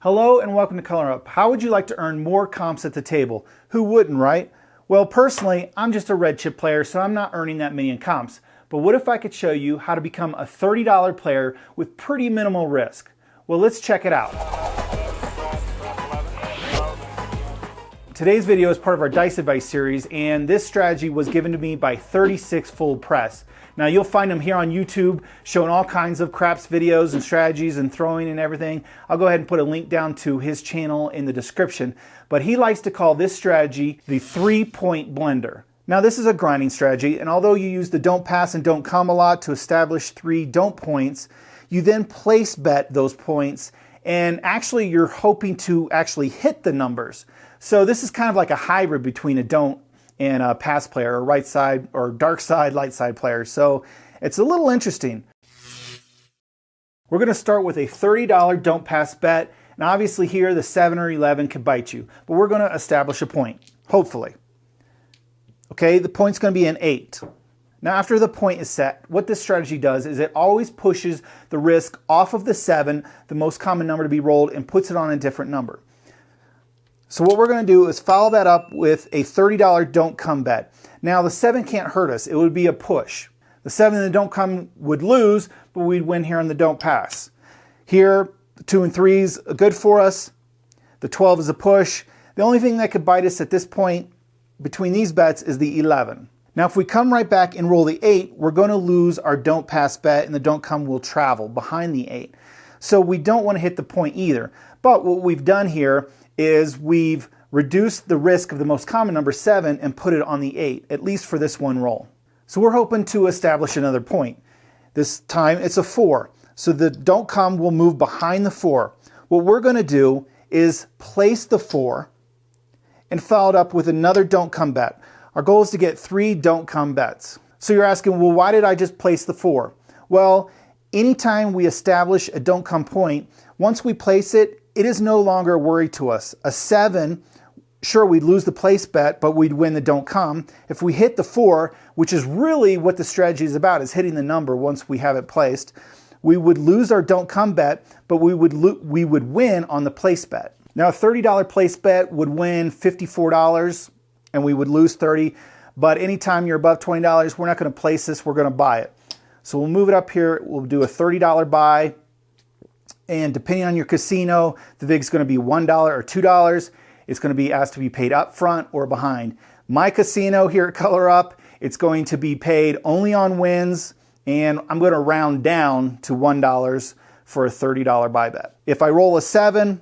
Hello and welcome to Color Up. How would you like to earn more comps at the table? Who wouldn't, right? Well, personally, I'm just a red chip player, so I'm not earning that many in comps. But what if I could show you how to become a $30 player with pretty minimal risk? Well, let's check it out. Today's video is part of our Dice Advice series, and this strategy was given to me by 36 Fold Press. Now you'll find him here on YouTube showing all kinds of craps videos and strategies and throwing and everything. I'll go ahead and put a link down to his channel in the description. But he likes to call this strategy the 3-point blender. Now this is a grinding strategy, and although you use the don't pass and don't come a lot to establish 3 don't points, you then place bet those points, and actually you're hoping to actually hit the numbers. So this is kind of like a hybrid between a don't and a pass player, or right side or dark side, light side player. So it's a little interesting. We're going to start with a $30 don't pass bet. And obviously here the 7 or 11 could bite you, but we're going to establish a point, hopefully. Okay, the point's going to be an 8. Now after the point is set, what this strategy does is it always pushes the risk off of the 7, the most common number to be rolled, and puts it on a different number. So what we're going to do is follow that up with a $30 don't come bet. Now the 7 can't hurt us, it would be a push. The 7 and the don't come would lose, but we'd win here on the don't pass. Here, the 2 and 3s are good for us. The 12 is a push. The only thing that could bite us at this point between these bets is the 11. Now if we come right back and roll the 8, we're going to lose our don't pass bet, and the don't come will travel behind the 8. So we don't want to hit the point either. But what we've done here is we've reduced the risk of the most common number 7 and put it on the 8, at least for this one roll. So we're hoping to establish another point. This time it's a 4. So the don't come will move behind the 4. What we're going to do is place the 4 and follow it up with another don't come bet. Our goal is to get 3 don't come bets. So you're asking, well, why did I just place the 4? Well, anytime we establish a don't come point, once we place it, it is no longer a worry to us. A 7, sure, we'd lose the place bet, but we'd win the don't come. If we hit the 4, which is really what the strategy is about, is hitting the number once we have it placed, we would lose our don't come bet, but we would win on the place bet. Now a $30 place bet would win $54, and we would lose 30, but anytime you're above $20, we're not going to place this, we're going to buy it. So we'll move it up here, we'll do a $30 buy, and depending on your casino, the VIG is going to be $1 or $2. It's going to be asked to be paid up front or behind. My casino here at Color Up, it's going to be paid only on wins, and I'm going to round down to $1 for a $30 buy bet. If I roll a 7,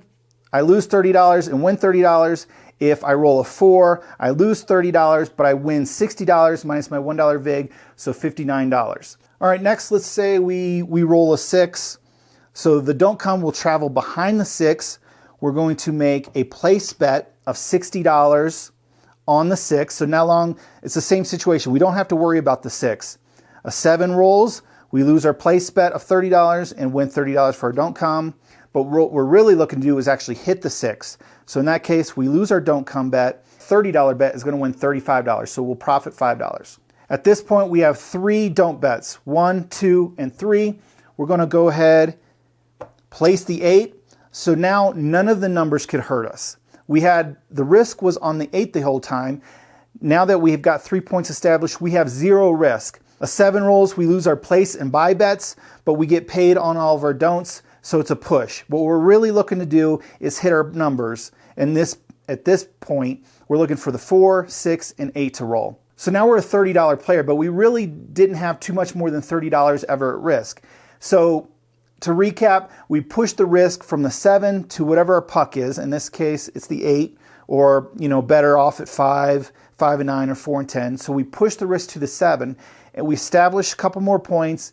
I lose $30 and win $30. If I roll a 4, I lose $30, but I win $60 minus my $1 VIG, so $59. All right, next let's say we roll a 6. So the don't come will travel behind the 6. We're going to make a place bet of $60 on the 6. So now long, it's the same situation. We don't have to worry about the 6. A 7 rolls, we lose our place bet of $30 and win $30 for our don't come. But what we're really looking to do is actually hit the 6. So in that case, we lose our don't come bet. $30 bet is going to win $35. So we'll profit $5. At this point, we have 3 don't bets, 1, 2, and 3. We're going to go ahead, place the 8. So now none of the numbers could hurt us. The risk was on the 8 the whole time. Now that we've got 3 points established, we have 0 risk. A 7 rolls, we lose our place and buy bets, but we get paid on all of our don'ts, so it's a push. What we're really looking to do is hit our numbers. And at this point, we're looking for the 4, 6, and 8 to roll. So now we're a $30 player, but we really didn't have too much more than $30 ever at risk. So to recap, we push the risk from the 7 to whatever our puck is. In this case, it's the 8, or better off at 5, 5 and 9, or 4 and 10. So we push the risk to the 7, and we establish a couple more points,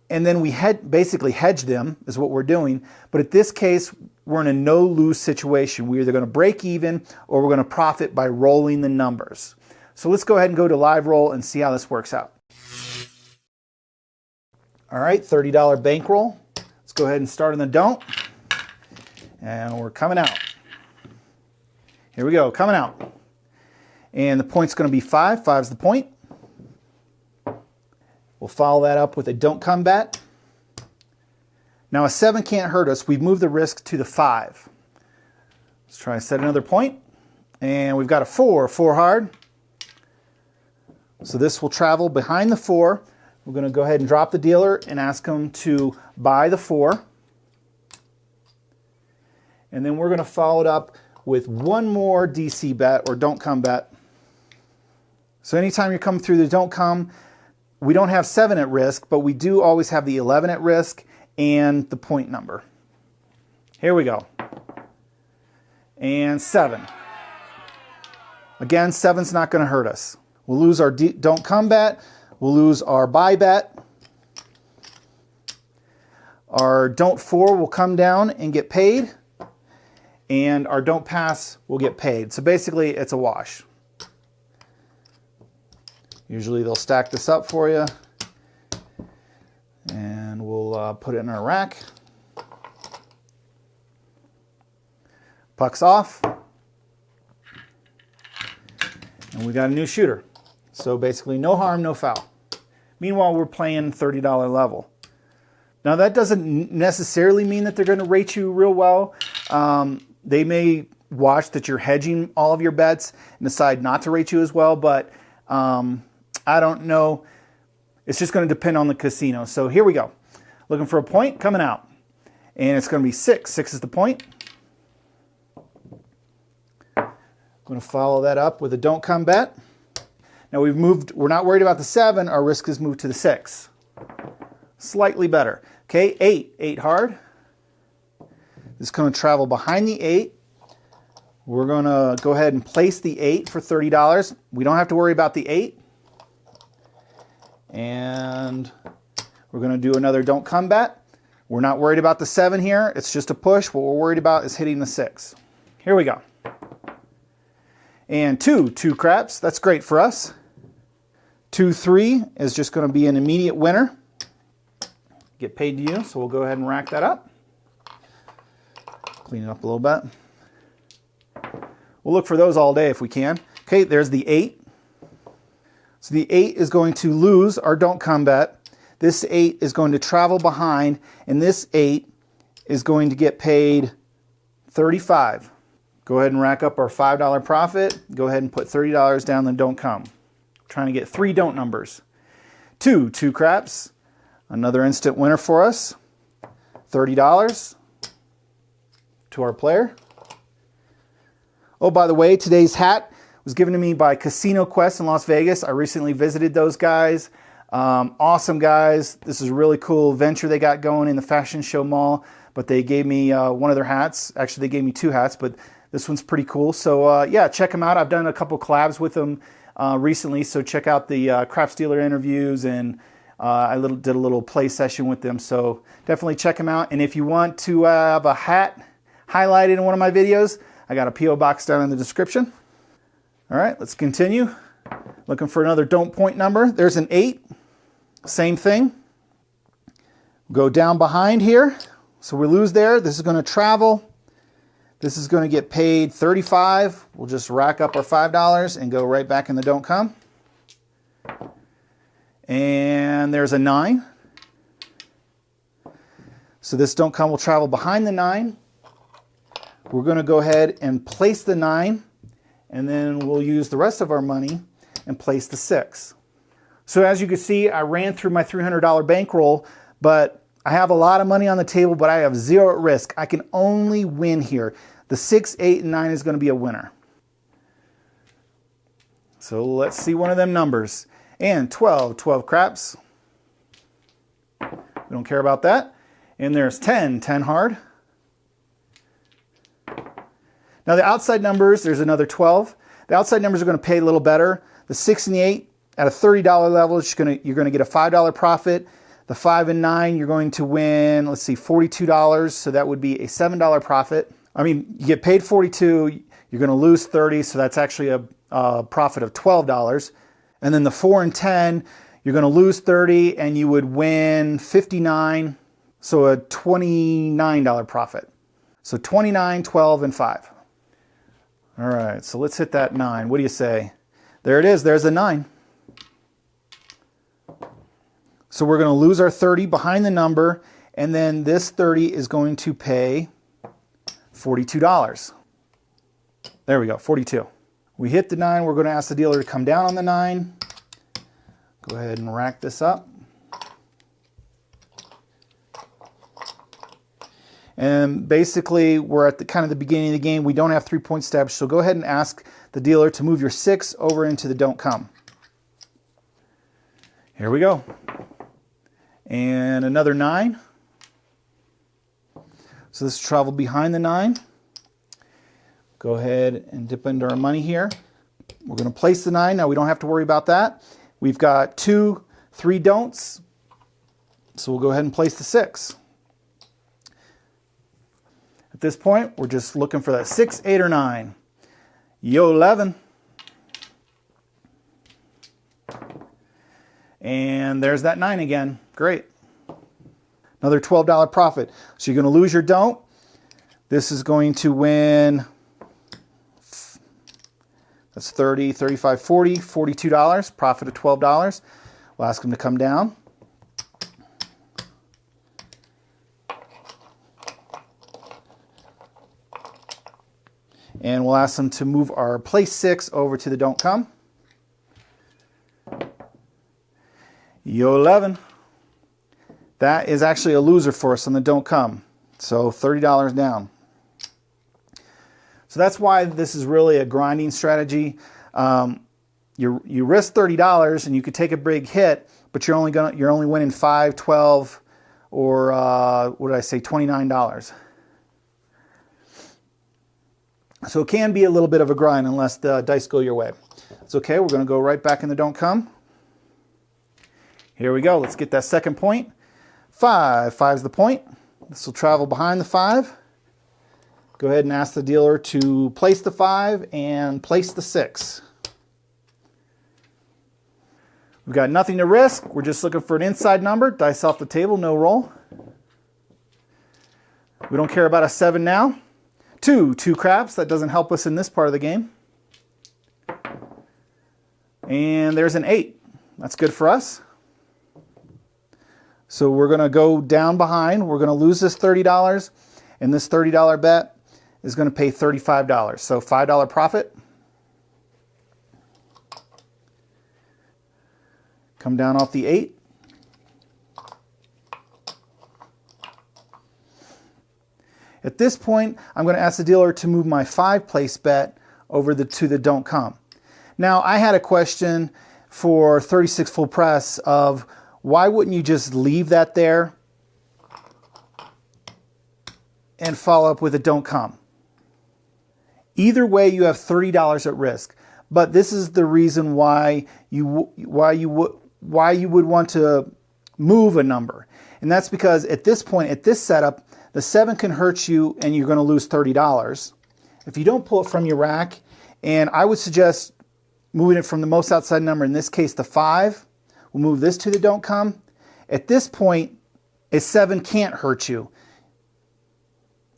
and then we basically hedge them, is what we're doing. But at this case, we're in a no-lose situation. We're either going to break even, or we're going to profit by rolling the numbers. So let's go ahead and go to live roll and see how this works out. All right, $30 bankroll. Let's go ahead and start on the don't. And we're coming out. Here we go, coming out. And the point's going to be 5. 5's the point. We'll follow that up with a don't come bet. Now a 7 can't hurt us. We've moved the risk to the 5. Let's try to set another point. And we've got a 4 hard. So this will travel behind the 4. We're going to go ahead and drop the dealer and ask him to buy the 4. And then we're going to follow it up with one more DC bet, or don't come bet. So anytime you're coming through the don't come, we don't have 7 at risk, but we do always have the 11 at risk and the point number. Here we go. And 7. Again, 7's not going to hurt us. We'll lose our don't come bet. We'll lose our buy bet. Our don't 4 will come down and get paid. And our don't pass will get paid. So basically, it's a wash. Usually they'll stack this up for you. And we'll put it in our rack. Puck's off. And we got a new shooter. So basically no harm, no foul. Meanwhile, we're playing $30 level. Now that doesn't necessarily mean that they're going to rate you real well. They may watch that you're hedging all of your bets and decide not to rate you as well, but I don't know. It's just going to depend on the casino. So here we go. Looking for a point coming out. And it's going to be 6. 6 is the point. Going to follow that up with a don't come bet. Now we're not worried about the 7. Our risk has moved to the 6. Slightly better. Okay, 8 hard. This is going to travel behind the 8. We're going to go ahead and place the 8 for $30. We don't have to worry about the 8. And we're going to do another don't come bet. We're not worried about the 7 here. It's just a push. What we're worried about is hitting the 6. Here we go. And 2 craps. That's great for us. 2-3 is just going to be an immediate winner. Get paid to you, so we'll go ahead and rack that up. Clean it up a little bit. We'll look for those all day if we can. Okay, there's the 8. So the 8 is going to lose our don't come bet. This 8 is going to travel behind, and this 8 is going to get paid $35. Go ahead and rack up our $5 profit. Go ahead and put $30 down the don't come. Trying to get 3 don't numbers. 2 craps. Another instant winner for us. $30 to our player. Oh, by the way, today's hat was given to me by Casino Quest in Las Vegas. I recently visited those guys. Awesome guys. This is a really cool venture they got going in the Fashion Show Mall. But they gave me one of their hats. Actually, they gave me 2 hats, but this one's pretty cool. So yeah, check them out. I've done a couple collabs with them recently. So check out the Craps Dealer interviews, and I did a little play session with them. So definitely check them out. And if you want to have a hat highlighted in one of my videos, I got a P.O. box down in the description. All right, let's continue. Looking for another don't point number. There's an 8. Same thing. Go down behind here. So we lose there. This is going to travel. This is going to get paid $35. We'll just rack up our $5 and go right back in the don't come. And there's a 9. So this don't come will travel behind the 9. We're going to go ahead and place the 9, and then we'll use the rest of our money and place the 6. So as you can see, I ran through my $300 bankroll, but I have a lot of money on the table, but I have 0 at risk. I can only win here. The 6, 8, and 9 is going to be a winner. So let's see one of them numbers. And 12 craps. We don't care about that. And there's 10 hard. Now the outside numbers, there's another 12. The outside numbers are going to pay a little better. The 6 and the 8 at a $30 level, you're going to get a $5 profit. The 5 and 9, you're going to win, let's see, $42. So that would be a $7 profit. I mean, you get paid $42, you're going to lose $30, so that's actually a profit of $12. And then the 4 and 10, you're going to lose $30, and you would win $59, so a $29 profit. So 29, 12, and 5. All right, so let's hit that 9. What do you say? There it is. There's a 9. So we're going to lose our 30 behind the number, and then this 30 is going to pay $42. There we go, 42. We hit the 9. We're going to ask the dealer to come down on the 9. Go ahead and rack this up. And basically, we're at the kind of the beginning of the game. We don't have 3-point established, so go ahead and ask the dealer to move your 6 over into the don't come. Here we go. And another 9. So this will travel behind the 9. Go ahead and dip into our money here. We're going to place the 9. Now we don't have to worry about that. We've got 2, 3 don'ts. So we'll go ahead and place the 6. At this point, we're just looking for that 6, 8, or 9. Yo, 11. And there's that 9 again. Great. Another $12 profit. So you're going to lose your don't. This is going to win. That's 30, 35, 40, $42. Profit of $12. We'll ask them to come down. And we'll ask them to move our place 6 over to the don't come. Yo, 11. That is actually a loser for us on the don't come. So $30 down. So that's why this is really a grinding strategy. You risk $30 and you could take a big hit, but you're only winning $5, $12, or what did I say, $29. So it can be a little bit of a grind unless the dice go your way. It's okay. We're going to go right back in the don't come. Here we go. Let's get that second point. 5. 5's the point. This will travel behind the 5. Go ahead and ask the dealer to place the 5 and place the 6. We've got nothing to risk. We're just looking for an inside number. Dice off the table, no roll. We don't care about a 7 now. 2 craps. That doesn't help us in this part of the game. And there's an 8. That's good for us. So we're going to go down behind. We're going to lose this $30. And this $30 bet is going to pay $35. So $5 profit. Come down off the 8. At this point, I'm going to ask the dealer to move my 5 place bet over to the don't come. Now, I had a question for 36 full press of why wouldn't you just leave that there and follow up with a don't come? Either way, you have $30 at risk. But this is the reason why you would want to move a number. And that's because at this point, at this setup, the 7 can hurt you and you're going to lose $30. If you don't pull it from your rack, and I would suggest moving it from the most outside number, in this case the 5, we'll move this to the don't come. At this point, a 7 can't hurt you.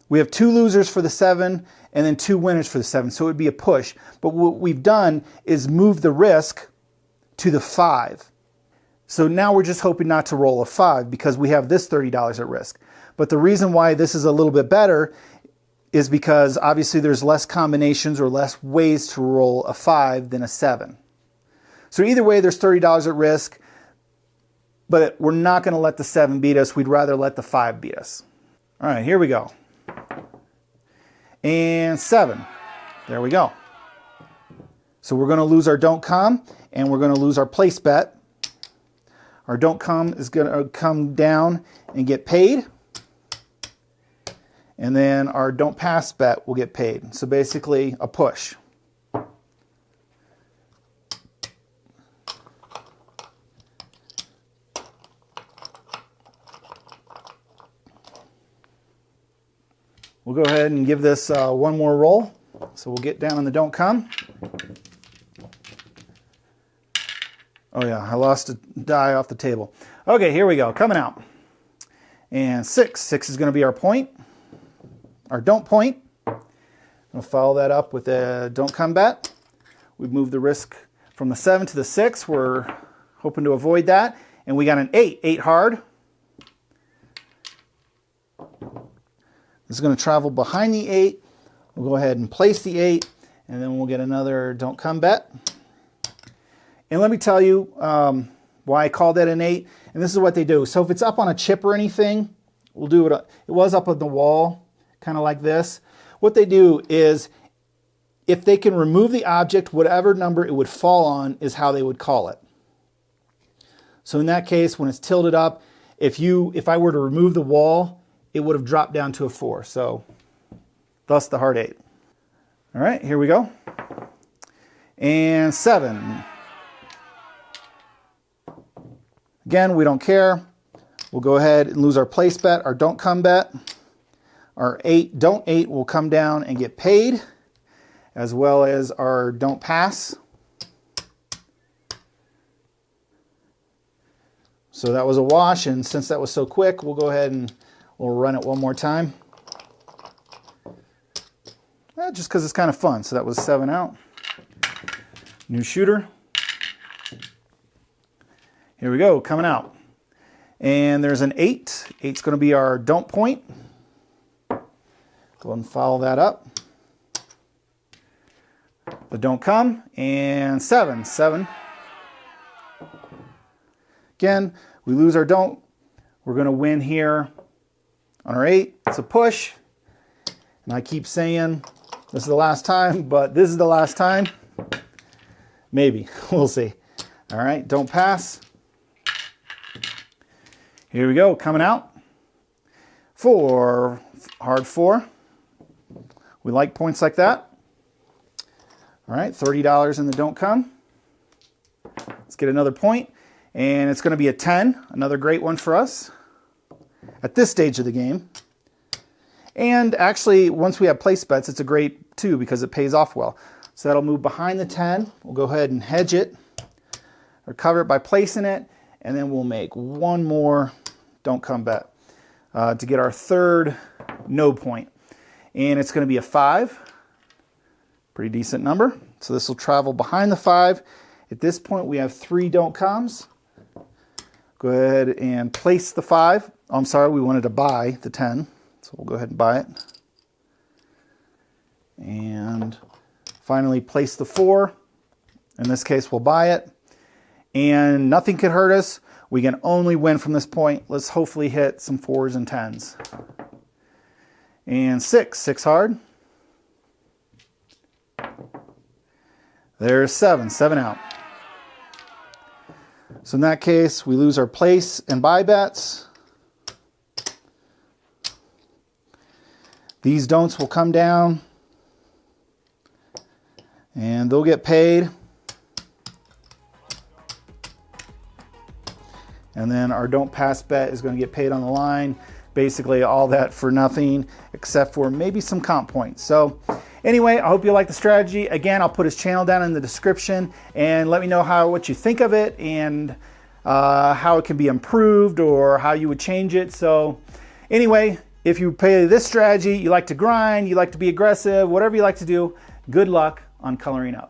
We have 2 losers for the 7 and then 2 winners for the 7, so it would be a push. But what we've done is move the risk to the 5. So now we're just hoping not to roll a 5 because we have this $30 at risk. But the reason why this is a little bit better is because obviously there's less combinations or less ways to roll a 5 than a 7. So either way, there's $30 at risk, but we're not going to let the 7 beat us. We'd rather let the 5 beat us. All right, here we go. And 7. There we go. So we're going to lose our don't come, and we're going to lose our place bet. Our don't come is going to come down and get paid. And then our don't pass bet will get paid. So basically a push. We'll go ahead and give this one more roll. So we'll get down on the don't come. Oh yeah, I lost a die off the table. Okay, here we go, coming out. And 6. 6 is going to be our point. Our don't point. We'll follow that up with a don't come bet. We've moved the risk from the 7 to the 6. We're hoping to avoid that. And we got an 8. 8 hard. This is going to travel behind the 8. We'll go ahead and place the 8. And then we'll get another don't come bet. And let me tell you why I call that an 8. And this is what they do. So if it's up on a chip or anything, we'll do it. It was up on the wall, kind of like this. What they do is, if they can remove the object, whatever number it would fall on is how they would call it. So in that case, when it's tilted up, if I were to remove the wall, it would have dropped down to a 4. So thus the hard 8. All right, here we go. And 7. Again, we don't care. We'll go ahead and lose our place bet, our don't come bet. Our don't 8 will come down and get paid, as well as our don't pass. So that was a wash, and since that was so quick, we'll go ahead and we'll run it one more time. Just because it's kind of fun. So that was 7 out. New shooter. Here we go, coming out. And there's an 8. 8's going to be our don't point. Go ahead and follow that up. The don't come. And 7. 7. Again, we lose our don't. We're going to win here on our 8. It's a push. And I keep saying this is the last time, but this is the last time. Maybe. We'll see. All right, don't pass. Here we go, coming out. 4, hard 4. We like points like that. All right, $30 in the don't come. Let's get another point, and it's going to be a 10, another great one for us at this stage of the game. And actually, once we have place bets, it's a great 2 because it pays off well. So that'll move behind the 10. We'll go ahead and hedge it or cover it by placing it, and then we'll make one more don't come bet to get our third no point. And it's going to be a 5. Pretty decent number. So this will travel behind the 5. At this point, we have 3 don't comes. Go ahead and place the 5. Oh, I'm sorry, we wanted to buy the 10. So we'll go ahead and buy it. And finally place the 4. In this case, we'll buy it. And nothing could hurt us. We can only win from this point. Let's hopefully hit some 4s and 10s. And 6. 6 hard. There's 7. 7 out. So in that case, we lose our place and buy bets. These don'ts will come down. And they'll get paid. And then our don't pass bet is going to get paid on the line. Basically all that for nothing, except for maybe some comp points. So anyway, I hope you like the strategy. Again, I'll put his channel down in the description, and let me know what you think of it, and how it can be improved or how you would change it. So anyway, if you play this strategy, you like to grind, you like to be aggressive, whatever you like to do, good luck on coloring up.